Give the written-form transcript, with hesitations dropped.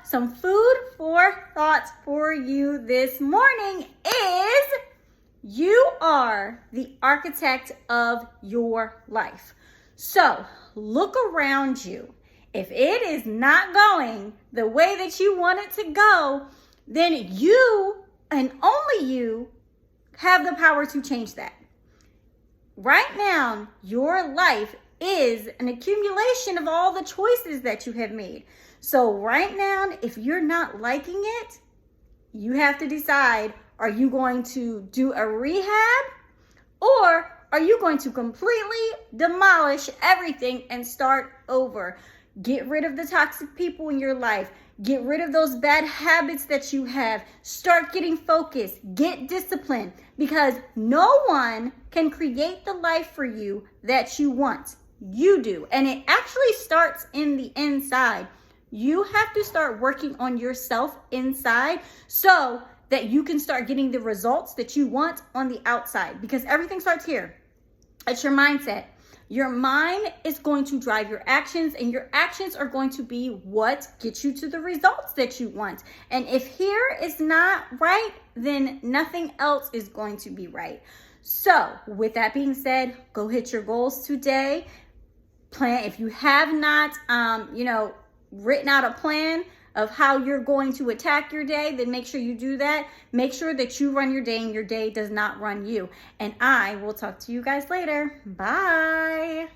some food for thought for you this morning is you are the architect of your life. So look around you. If it is not going the way that you want it to go, then you and only you have the power to change that. Right now, your life is an accumulation of all the choices that you have made. So right now, if you're not liking it, you have to decide, are you going to do a rehab or are you going to completely demolish everything and start over? Get rid of the toxic people in your life. Get rid of those bad habits that you have. Start getting focused. Get disciplined, because no one can create the life for you that you want. You do. And it actually starts in the inside. You have to start working on yourself inside so that you can start getting the results that you want on the outside, because everything starts here. It's your mindset. Your mind is going to drive your actions, and your actions are going to be what gets you to the results that you want. And if here is not right, then nothing else is going to be right. So with that being said, go hit your goals today. Plan, if you have not, written out a plan of how you're going to attack your day, then make sure you do that. Make sure that you run your day and your day does not run you. And I will talk to you guys later. Bye.